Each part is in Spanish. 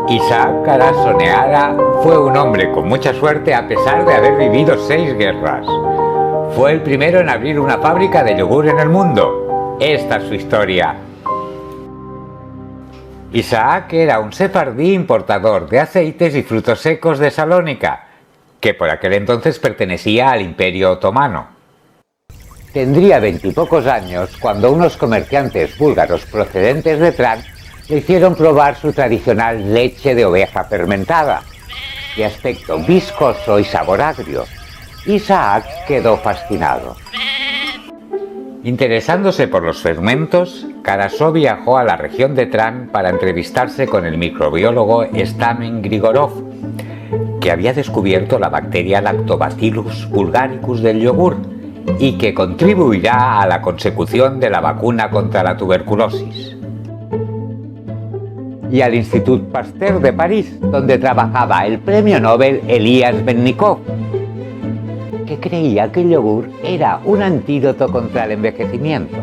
Isaac Carasso Neara fue un hombre con mucha suerte a pesar de haber vivido 6 guerras. Fue el primero en abrir una fábrica de yogur en el mundo. Esta es su historia. Isaac era un sefardí importador de aceites y frutos secos de Salónica, que por aquel entonces pertenecía al Imperio Otomano. Tendría 20 y pocos años cuando unos comerciantes búlgaros procedentes de Trán le hicieron probar su tradicional leche de oveja fermentada, de aspecto viscoso y sabor agrio. Isaac quedó fascinado. Interesándose por los fermentos, Carasso viajó a la región de Trán para entrevistarse con el microbiólogo Stamen Grigorov, que había descubierto la bacteria Lactobacillus bulgaricus del yogur y que contribuirá a la consecución de la vacuna contra la tuberculosis. Y al Institut Pasteur de París, donde trabajaba el premio Nobel Elias Bennikov, que creía que el yogur era un antídoto contra el envejecimiento.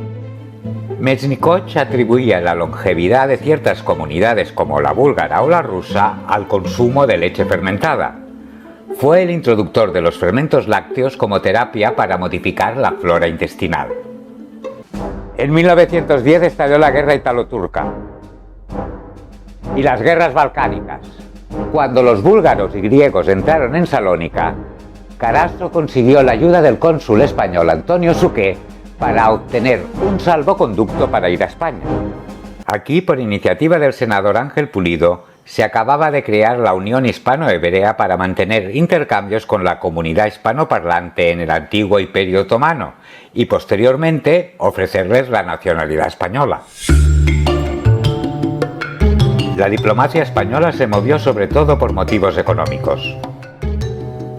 Mechnikov atribuía la longevidad de ciertas comunidades como la búlgara o la rusa al consumo de leche fermentada. Fue el introductor de los fermentos lácteos como terapia para modificar la flora intestinal. En 1910 estalló la guerra italo-turca y las guerras balcánicas. Cuando los búlgaros y griegos entraron en Salónica, Carasso consiguió la ayuda del cónsul español Antonio Suqué para obtener un salvoconducto para ir a España. Aquí, por iniciativa del senador Ángel Pulido, se acababa de crear la Unión Hispano-Hebrea para mantener intercambios con la comunidad hispanoparlante en el antiguo Imperio Otomano y posteriormente ofrecerles la nacionalidad española. La diplomacia española se movió sobre todo por motivos económicos.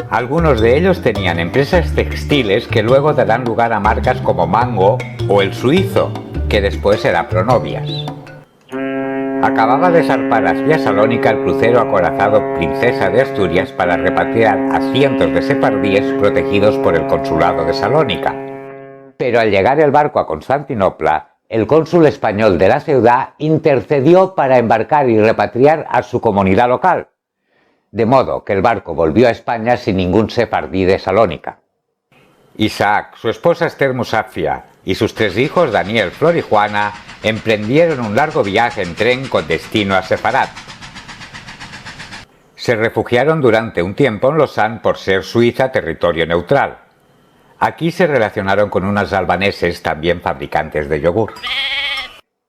Algunos de ellos tenían empresas textiles que luego darán lugar a marcas como Mango o El Suizo, que después será Pronovias. Acababa de zarpar hacia Salónica el crucero acorazado Princesa de Asturias para repatriar a cientos de sefardíes protegidos por el consulado de Salónica. Pero al llegar el barco a Constantinopla, el cónsul español de la ciudad intercedió para embarcar y repatriar a su comunidad local, de modo que el barco volvió a España sin ningún sefardí de Salónica. Isaac, su esposa Esther Musafia y sus 3 hijos Daniel, Flor y Juana emprendieron un largo viaje en tren con destino a Sefarat. Se refugiaron durante un tiempo en Lausanne por ser Suiza territorio neutral. Aquí se relacionaron con unos albaneses también fabricantes de yogur.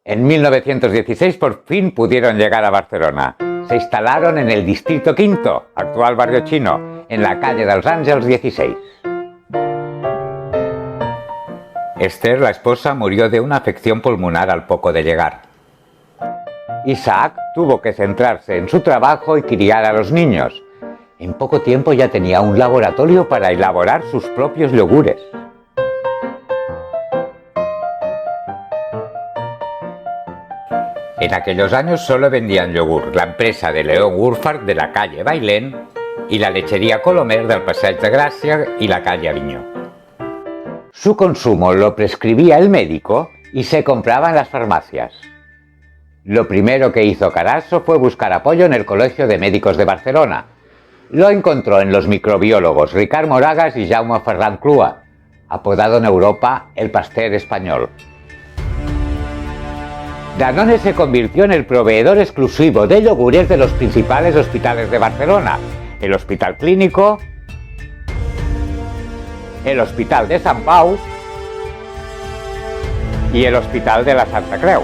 En 1916 por fin pudieron llegar a Barcelona. Se instalaron en el Distrito Quinto, actual barrio chino, en la calle dels Àngels 16. Esther, la esposa, murió de una afección pulmonar al poco de llegar. Isaac tuvo que centrarse en su trabajo y criar a los niños. En poco tiempo ya tenía un laboratorio para elaborar sus propios yogures. En aquellos años solo vendían yogur la empresa de León Urfart de la calle Bailén y la lechería Colomer del Passeig de Gràcia y la calle Aviñó. Su consumo lo prescribía el médico y se compraba en las farmacias. Lo primero que hizo Carasso fue buscar apoyo en el Colegio de Médicos de Barcelona. Lo encontró en los microbiólogos Ricard Moragas y Jaume Ferran Clua, apodado en Europa el Pasteur español. Danone se convirtió en el proveedor exclusivo de yogures de los principales hospitales de Barcelona, el Hospital Clínico, el Hospital de Sant Pau y el Hospital de la Santa Creu.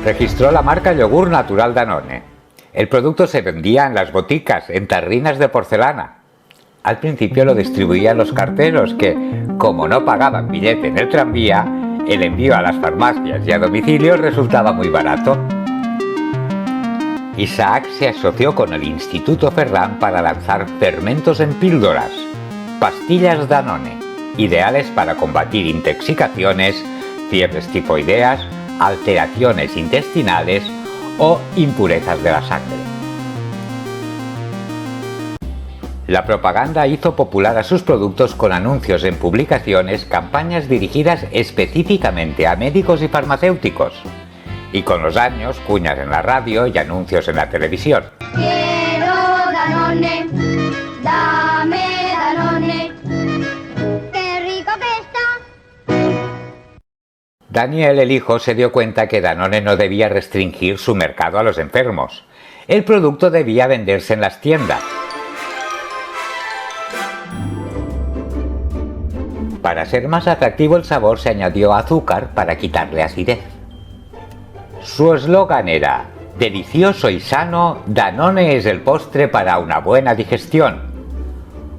Registró la marca Yogur Natural Danone. El producto se vendía en las boticas, en tarrinas de porcelana. Al principio lo distribuían los carteros que, como no pagaban billete en el tranvía, el envío a las farmacias y a domicilio resultaba muy barato. Isaac se asoció con el Instituto Ferran para lanzar fermentos en píldoras, pastillas Danone, ideales para combatir intoxicaciones, fiebres tifoideas, alteraciones intestinales o impurezas de la sangre. La propaganda hizo popular a sus productos con anuncios en publicaciones, campañas dirigidas específicamente a médicos y farmacéuticos. y con los años cuñas en la radio y anuncios en la televisión. Quiero Danone, dame Danone, qué rico que está. Daniel, el hijo, se dio cuenta que Danone no debía restringir su mercado a los enfermos. El producto debía venderse en las tiendas. Para ser más atractivo el sabor se añadió azúcar para quitarle acidez. Su eslogan era: delicioso y sano, Danone es el postre para una buena digestión.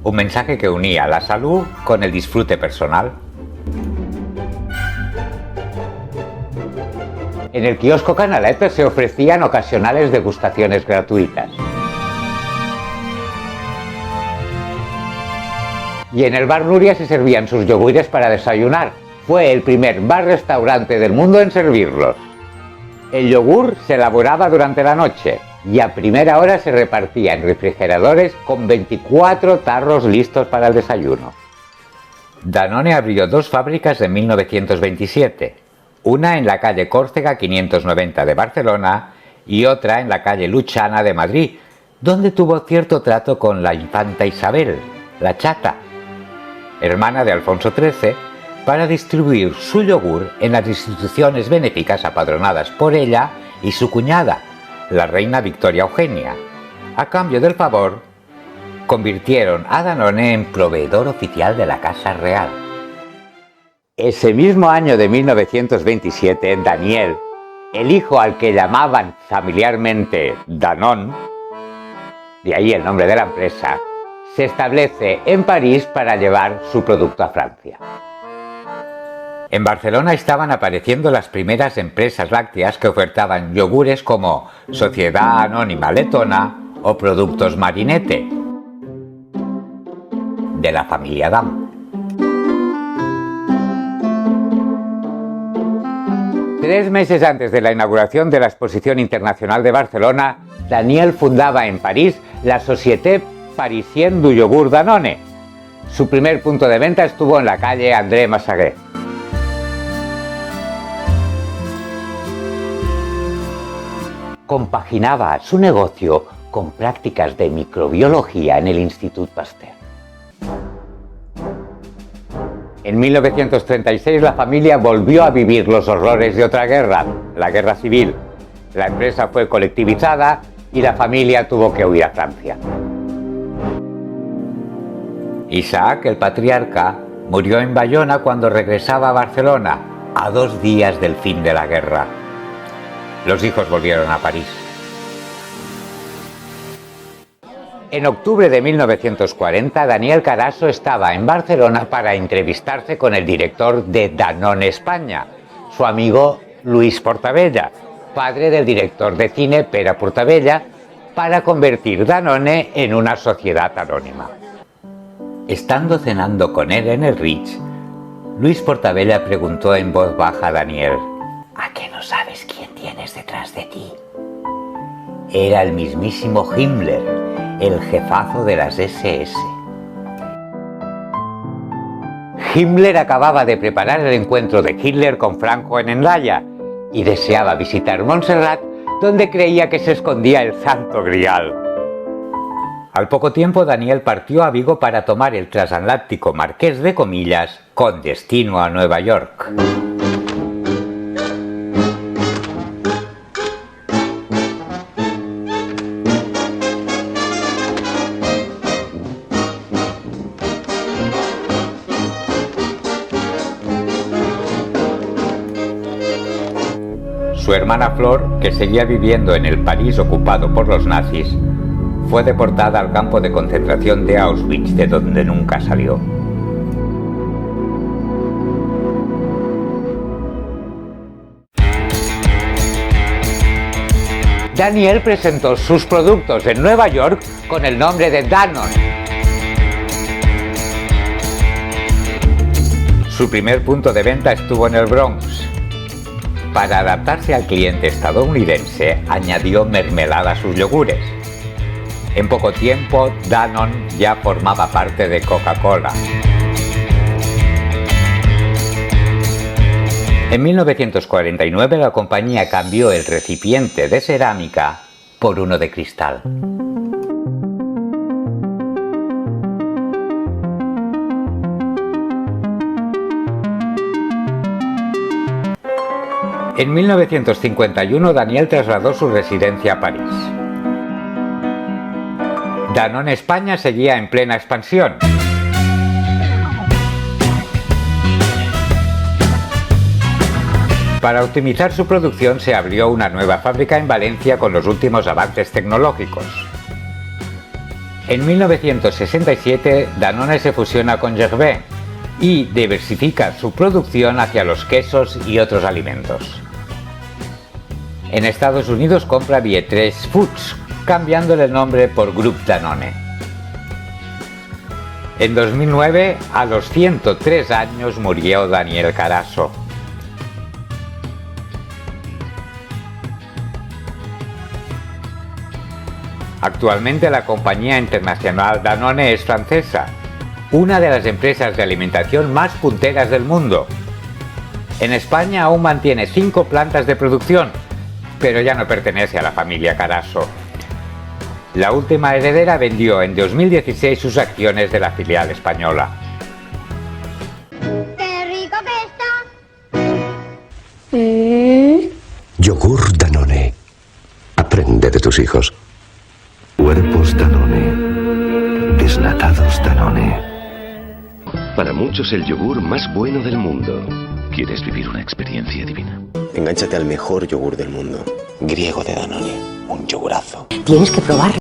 Un mensaje que unía la salud con el disfrute personal. En el kiosco Canaleta se ofrecían ocasionales degustaciones gratuitas. Y en el bar Nuria se servían sus yogures para desayunar. Fue el primer bar-restaurante del mundo en servirlos. El yogur se elaboraba durante la noche y a primera hora se repartía en refrigeradores con 24 tarros listos para el desayuno. Danone abrió 2 fábricas en 1927, una en la calle Córcega 590 de Barcelona y otra en la calle Luchana de Madrid, donde tuvo cierto trato con la infanta Isabel, la chata, hermana de Alfonso XIII, para distribuir su yogur en las instituciones benéficas apadronadas por ella y su cuñada, la reina Victoria Eugenia. A cambio del favor, convirtieron a Danone en proveedor oficial de la Casa Real. Ese mismo año de 1927, Daniel, el hijo al que llamaban familiarmente Danone, de ahí el nombre de la empresa, se establece en París para llevar su producto a Francia. En Barcelona estaban apareciendo las primeras empresas lácteas que ofertaban yogures como Sociedad Anónima Letona o Productos Marinette, de la familia Damm. 3 meses antes de la inauguración de la Exposición Internacional de Barcelona, Daniel fundaba en París la Société Parisienne du Yogur Danone. Su primer punto de venta estuvo en la calle André Massaguet. Compaginaba su negocio con prácticas de microbiología en el Institut Pasteur. En 1936 la familia volvió a vivir los horrores de otra guerra, la guerra civil. La empresa fue colectivizada y la familia tuvo que huir a Francia. Isaac, el patriarca, murió en Bayona cuando regresaba a Barcelona, a 2 días del fin de la guerra. Los hijos volvieron a París. En octubre de 1940, Daniel Carasso estaba en Barcelona para entrevistarse con el director de Danone España, su amigo Luis Portabella, padre del director de cine Pere Portabella, para convertir Danone en una sociedad anónima. Estando cenando con él en el Ritz, Luis Portabella preguntó en voz baja a Daniel: ¿a qué no sabes quién tienes detrás de ti? Era el mismísimo Himmler, el jefazo de las SS. Himmler acababa de preparar el encuentro de Hitler con Franco en Hendaya y deseaba visitar Montserrat, donde creía que se escondía el Santo Grial. Al poco tiempo, Daniel partió a Vigo para tomar el transatlántico Marqués de Comillas con destino a Nueva York. Su hermana Flor, que seguía viviendo en el París ocupado por los nazis, fue deportada al campo de concentración de Auschwitz, de donde nunca salió. Daniel presentó sus productos en Nueva York con el nombre de Danone. Su primer punto de venta estuvo en el Bronx. Para adaptarse al cliente estadounidense, añadió mermelada a sus yogures. En poco tiempo, Danone ya formaba parte de Coca-Cola. En 1949 la compañía cambió el recipiente de cerámica por uno de cristal. En 1951 Daniel trasladó su residencia a París. Danone España seguía en plena expansión. Para optimizar su producción se abrió una nueva fábrica en Valencia con los últimos avances tecnológicos. En 1967 Danone se fusiona con Gervais y diversifica su producción hacia los quesos y otros alimentos. En Estados Unidos compra Vietres Foods, cambiándole el nombre por Groupe Danone. En 2009, a los 103 años, murió Daniel Carasso. Actualmente la compañía internacional Danone es francesa, una de las empresas de alimentación más punteras del mundo. En España aún mantiene 5 plantas de producción, pero ya no pertenece a la familia Carasso. La última heredera vendió en 2016 sus acciones de la filial española. ¡Qué rico que está! Yogur Danone. Aprende de tus hijos. Cuerpos Danone. Desnatados Danone. Para muchos el yogur más bueno del mundo. ¿Quieres vivir una experiencia divina? Engánchate al mejor yogur del mundo. Griego de Danone. Un yogurazo. Tienes que probar.